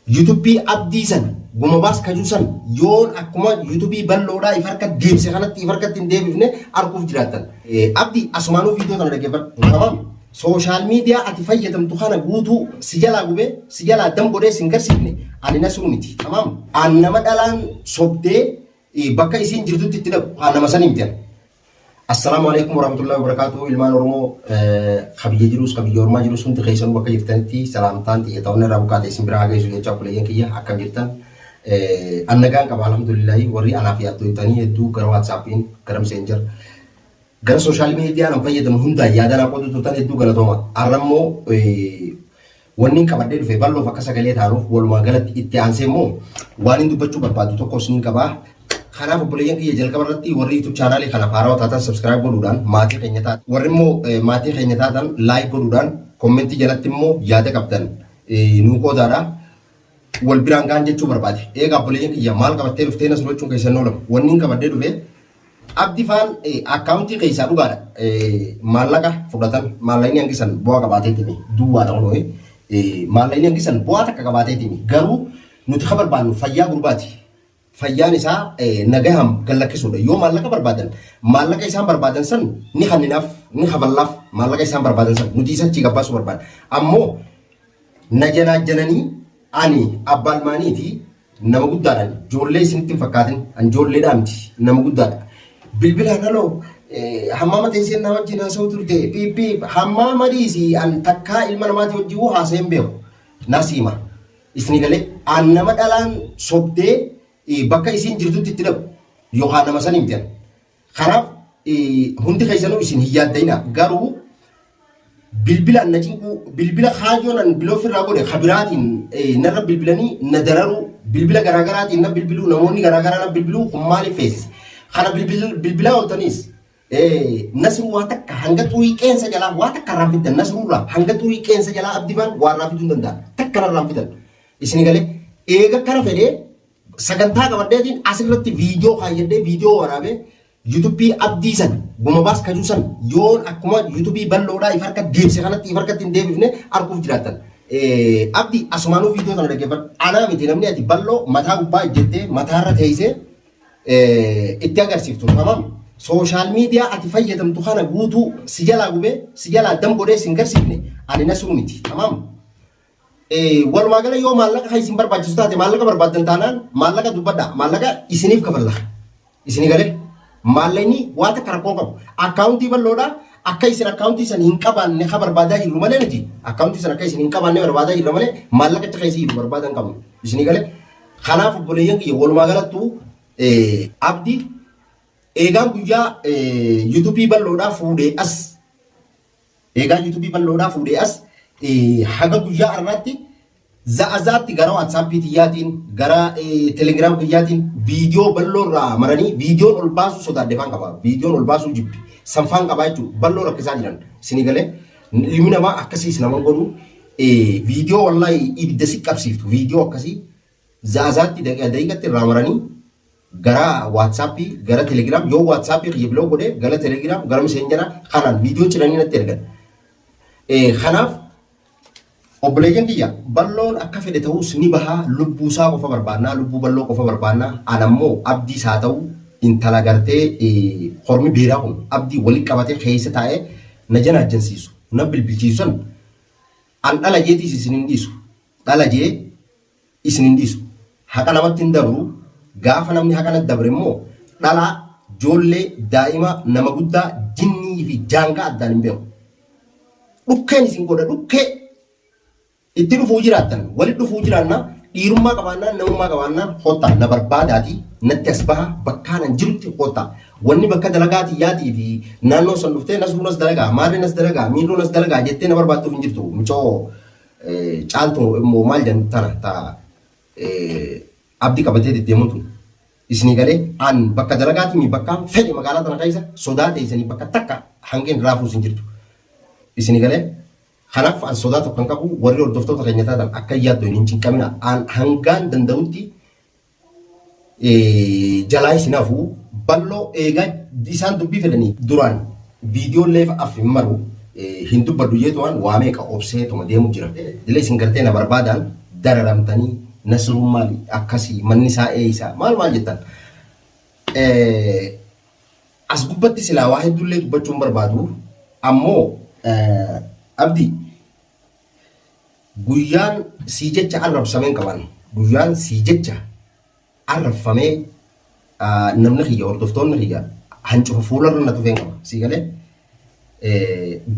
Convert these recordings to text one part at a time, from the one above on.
YouTube abdiisan guma baas kajuusan yoon akkuma YouTube balloodhaa ifarka deemse kanatti ifarkatti hin deebifne arguuf jiraatan. Abdi asumaanuu viidiyoo kana dhaggeeffadhu. Tamam. Social media ati fayyadamtu kana guutuu si jalaa gubee si jalaa dam godhee si hin garsiifne ani na sunu miti. Tamam. An nama dhalaan sobdee bakka isiin jirtutti itti dhabu haa nama sanii miti. Assalamualaikum warahmatullahi wabarakatuh. Ilmaan Oromoo kabiyya jirus kabiyya ormaa jirus hundi keessan bakka jirtanitti salaamtaan xiyyeeffannoo irraa bukaatee isin biraa geessu jechaa kuleeyyan kiyya akkam jirtan. Annagaan qaba alhamdulillahi warri anaaf yaaddootanii hedduu gara WhatsAppiin gara Messenger gara social media nan fayyadamu hundaan yaadanaa qoodu turtan hedduu galatooma. Arrammoo wanni qabadhee dhufe bal'oof akka sagalee taanuuf walumaa galatti itti aansee immoo waan hin dubbachuu barbaadu tokkos ni qabaa. Kanaaf obboleeyyan kiyya jalqaba irratti warri YouTube chaanaalii kana haarawaa taatan subscribe godhuudhaan maatii keenya taatan warri immoo maatii keenya taatan like godhuudhaan kommentii jalatti immoo yaada qabdan nuu qoodaadha wal biraan gaan jechuu barbaade. Egaa obboleeyyan kiyya maal qabattee dhuftee nas gochuun keessan oolama wanni hin qabadhee dhufe abdi faan akkaawuntii keessaa dhugaadha maallaqa fudhatan maallaqni hangisan bu'aa qabaateetimi duwwaadha kunoo maallaqni hangisan bu'aa takka qabaateetimi garuu nuti ka barbaannu fayyaa gurbaati. Fayyaan isaa nagaham gallakkisuudha. Yoo maallaqa barbaadan maallaqa isaan barbaadan san ni kanninaaf ni kaballaaf maallaqa isaan barbaadan san nuti isachii gabbaasuu barbaada. Ammoo na jananii ani abbaalmaaniiti nama guddaadhaan ijoollee isinitti hin fakkaatin an ijoolleedhaa miti nama guddaadha. Bilbilaan haloo hammaama teessee nama wajjin haasa'u turte piipii hammaama dhiisi an takkaa ilma namaatii wajjin haasa'ee hin beeku nasiima isni galee an nama dhalaan sobdee bakka isiin jirtutti itti dhabu yookaan nama sanii miti. Kanaaf hundi keessanuu isin hin yaaddayina garuu bilbilaan na cinquu bilbila haajoon an biloo ofirraa godhe kabiraatiin narra bilbilanii na dararuu bilbila garaagaraatiin na bilbiluu namoonni garaagaraa na bilbiluu kun maaliif feesise. Kana bilbilaa ooltaniis nasruu waa takka hanga xurii qeensa jalaa waa takka irraan fiddan nasruurraa hanga xurii qeensa jalaa abdifaan waa irraa fiduu hin danda'a takka irraan fidan isin galee eega kana fedhee sagantaa qabadheetiin asirratti viidiyoo kaayyadhee viidiyoo waraabee YouTube abdiisan guma baas kajuusan yoon akkuma YouTube balloodhaa ifarka deemse kanatti ifarkatti hin deebifne arguuf jiraatan. Abdi asumaanuu viidiyoo kana dhaggeeffadhu. Anaa miti namni ati balloo mataa gubbaa ejjettee mataarra teessee itti agarsiiftu. Tamam. Social media ati fayyadamtu kana guutuu si jalaa gubee si jalaa dam godhee si hin garsiifne ani na sunu miti. Tamam. Walumaa gala yoo maallaqa kan isin barbaachisu taate maallaqa barbaadan taanaan maallaqa dubbadha maallaqa isiniif kafalla isinii galee maallaqni waa takka rakkoo qabu akkaawuntii balloodhaa akka isin akkaawuntii san hin qabaanne ka barbaadaa jirru malee miti akkaawuntii san akka isin hin qabaanne barbaadaa jirru malee maallaqa akka isin barbaadan qabnu isinii galee kanaaf obboleeyyan kiyya walumaa galattuu abdi eegaan guyyaa YouTube balloodhaa fuudhee as eegaan YouTube balloodhaa fuudhee as haga guyyaa irratti za'azaatti gara WhatsApp tiyyaatiin gara Telegram tiyyaatiin viidiyoo bal'oo irraa maranii viidiyoon ol baasuu sodaaddeefaan qaba viidiyoon ol baasuu jibbi sanfaan qabaa jechuudha bal'oo rakkisaa jiran isinii galee ilmi namaa akkasiis nama godhu viidiyoo wallahi ibidda si qabsiiftu viidiyoo akkasii za'azaatti daqiiqatti irraa maranii gara WhatsApp gara Telegram yoo WhatsApp xiyya biloo godhee gara Telegram gara Messenger kanaan viidiyoo ciranii natti ergan kanaaf obboleeyyan kiyya balloon akka fedhe ta'us ni bahaa lubbuusaa qofa barbaannaa lubbuu balloo qofa barbaannaa anammoo abdiis haa ta'u intala gartee hormi beeraa kun abdii walitti qabatee keessa taa'ee na jana ajjansiisu na bilbilchiisan an dhala jeetiis isin hin dhiisu dhala jee isin hin dhiisu haqa namatti hin dabru gaafa namni haqa natti dabre immoo dhala ijoollee daa'ima nama guddaa jinnii fi jaangaa addaan hin beeku dhukkeen isin godha dhukkee itti dhufuu jiraatan walitti dhufuu jiraanna dhiirummaa qabaannaa namummaa qabaannaa hotta na barbaadaati natti as baha bakkaan an jirutti hotta wanni bakka dalagaatii yaatii fi naannoo san dhuftee nasruu nas dalagaa maarree nas dalagaa miirroo nas dalagaa jettee na barbaadduuf hin jirtu mucoo caaltu immoo maal jedhan tana ta'a abdii qabatee deddeemuun tun isinii galee an bakka dalagaatii mi bakkaan fedhe magaalaa tana keessa sodaa teessanii bakka takka hangeen raafuus hin jirtu isinii galee kanaaf an sodaa tokko kan qabu warri hordoftoota keenya taatan akka yaaddoon hin cinqamina an hangaan danda'utti jalaa isinaafuu bal'oo eegaa isaan dubbii fedhanii duraan viidiyoo leef af hin maru hin dubbadhu jeetuwaan waa meeqa obseetuma deemu jira. Dilee isin gartee na barbaadan dararamtanii Nasruun maali akkasii manni isaa eeysaa maal jettan as gubbatti silaa waa hedduullee dubbachuun barbaadu ammoo abdii guyyaan sii jecha arrabsameen qaban guyyaan sii jecha arrabfamee namni xiyya hordoftoonni xiyya hancufa fuularra na tufeen qaba sii galee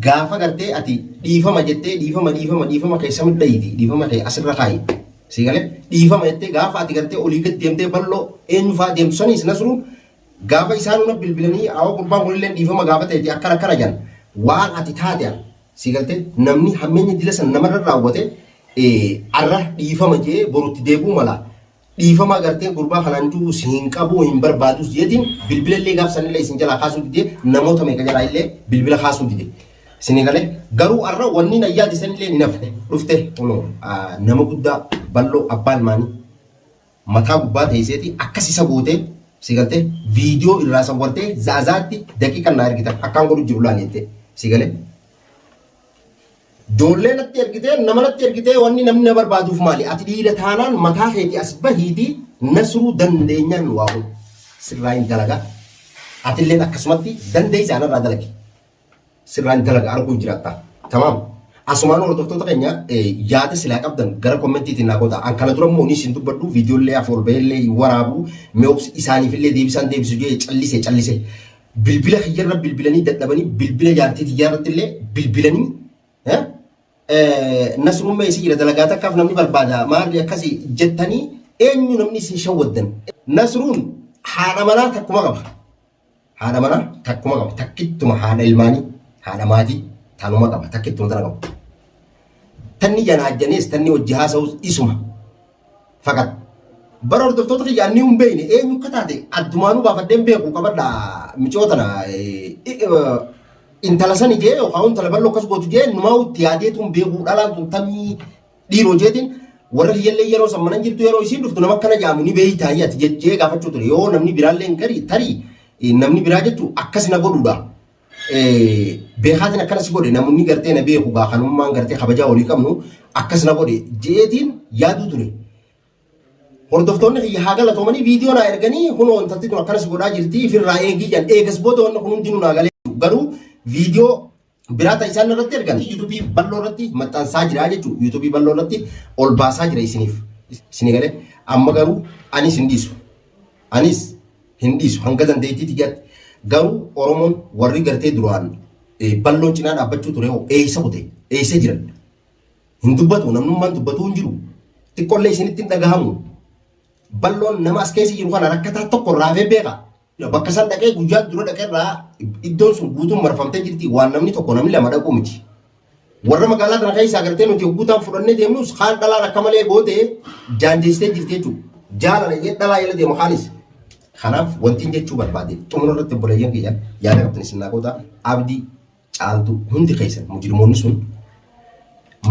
gaafa gartee ati dhiifama jettee dhiifama keessa midhayiiti dhiifama kee asirra kaayi sii galee dhiifama jettee gaafa ati gartee olii gad deemtee bal'oo eenyufaa deemtu saniis Nasruun gaafa isaan una bilbilanii awwa gurbaan kunillee dhiifama gaafa ta'eeti akkana jan waan ati taatean sii galtee namni hammeenya dila san namarra raawwate arra dhiifama jee borutti deebuu mala dhiifama gartee gurbaa kanaan jiru siin qabu hin barbaadus jeetiin bilbila illee gaaf sanillee isin jalaa kaasuu didee namoota meeqa jalaa illee bilbila kaasuu dide isin galee garuu arra wanni nayyaati sanillee ni nafne dhufte nama guddaa bal'oo abbaan maanii mataa gubbaa teesseeti akkas isa gootee sii galtee viidiyoo irraa sawwartee zaazaatti daqiiqa na ergita akkaan godhu jiru laan jettee sii galee Joollee natti ergitee nama natti ergitee wanni namni na barbaaduuf maali ati dhiira taanaan mataa keeti as bahiiti Nasruu dandeenyaan waamu sirraa hin dalaga atilleen akkasumatti dandee isaanirraa dalagi sirraa hin dalaga arguu jiraatta tamaam asumaan hordoftoota keenya yaada silaa qabdan gara kommentiitiin naa goota an kana dura immoo ni isin dubbadhu viidiyoollee afur beellee waraabu meeqsi isaaniifillee deebisu jee callise bilbila kiyyarra bilbilanii dadhabanii bilbila jaartiiti jaarrattillee bilbilanii Nasruun meesii jira dalagaa takkaaf namni barbaada maali akkasii jettanii eenyu namni isin shawwaddan Nasruun haadha manaa takkuma qaba takkittuma haadha ilmaanii haadha maatii tanuma qaba takkittuma tana qaba tanni janaajjanees tanni wajji haasa'us isuma fakat bara hordoftoota kiyyaan ni hin beekne eenyu akka taate addumaanuu baafadheen beeku qabadha micootana intala sani jee yookaan intala bal'oo akkas gootu jee numaa itti yaadeetuun beekuu dhalaan tun tamii dhiiroo jeetiin warra hiyyallee yeroo sammanan jirtu yeroo isiin dhuftu nama akkana jaamu ni beeyitaayi ati jechee gaafachuu ture yoo namni biraallee garii tarii namni biraa jechuun akkas na godhuudha. Beekaatiin akkanas godhe namoonni gartee na beeku gaafanummaan gartee kabajaa olii qabnu akkas na godhe jeetiin yaaduu ture. Hordoftoonni kiyya haa galatoomanii viidiyoo naa erganii kunoo intalti kun akkanas godhaa jirti ofirraa eegii jan eegas booda wanna kun hundinuu naa galee garuu viidiyoo biraata isaan irratti ergan yuutuubii bal'oo irratti maxxansaa jira jechuudha. Yuutuubii bal'oo irratti ol baasaa jira isinii galee amma garuu anis hin dhiisu hanga dandeettiitti gatti garuu Oromoon warri gartee duraan bal'oon cinaa dhaabbachuu ture eeysa kute eeysa jiran hin dubbatu namnummaan dubbatuu hin jiru xiqqollee isinitti hin dhagahamu bal'oon nama as keessa jiru kana rakkataa tokko raafee beeka. Bakka san dhaqee guyyaa dura dhaqeerraa iddoon sun guutuun marfamtee jirti waan namni tokko namni lama dhaquu miti. Warra magaalaa kana keessaa agartee nuti guutaan fudhannee deemnus kaan dhalaan akka malee gootee jaanjeessitee jirti jechuudha. Jaalala jee dhalaa jala deema kaanis. Kanaaf wanti jechuu barbaade xumura irratti obboleeyyan kiyya yaada qabdan isin naa goota abdii caaltu hundi keessan mujrimoonni sun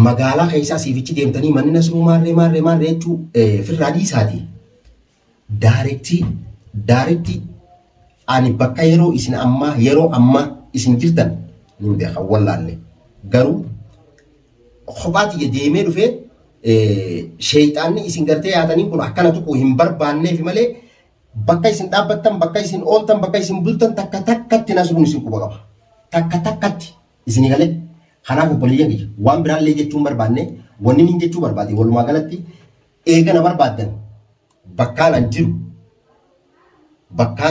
magaalaa keessaa siifichi deemtanii manni Nasruu maarree jechuu firraa dhiisaati. Daaretti ani bakka yeroo ammaa isin jirtan ni beekan wallaalle garuu kophaati deemee dhufee sheeyxaanni isin gartee yaatanii kun akkana tuquu hin barbaanneef malee bakka isin dhaabbattan bakka isin ooltan bakka isin bultan takka takkatti Nasruun isin quba qaba takka takkatti isinii galee kanaaf obboleeyyan kiyya waan biraallee jechuun barbaanne wanni niin jechuu barbaade walumaa galatti eegana barbaaddan bakkaan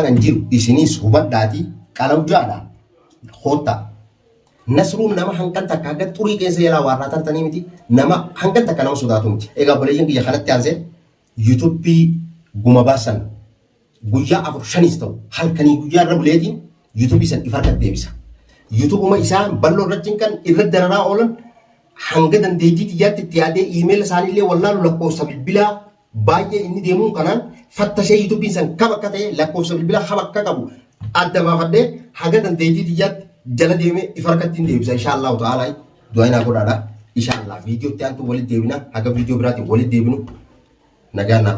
an jiru isinis hubadhaati qalawjaadha hoota Nasruun nama hanqan takka haga xurii keessa yaalaa waarraa tartanii miti nama hanqan takka nama sodaatu miti egaa obboleeyyan kiyya kanatti aansee yuutuubii guma baasan guyyaa 4-5 ta'u halkanii guyyaa irra buleetiin yuutuubii san ifa argat deebisa yuutuubuma isaa bal'oo irratti kan irra dararaa oolan hanga dandeettii xiyyaatti itti yaadee iimeela isaaniillee wallaalu lakkoofsa bilbilaa baay'ee inni deemuun kanaan fattashee yuutuubiin san kam akka ta'e lakkoofsa bilbilaa kam akka qabu adda baafadhee haga dandeettii xiyyaatti jala deemee ifa harkatti hin deebisa inshaallahu ta'aalaa du'aa naa godhaadha inshaallah viidiyootti aantu walitti deebina haga viidiyoo biraatiin walitti deebinu nagaan naa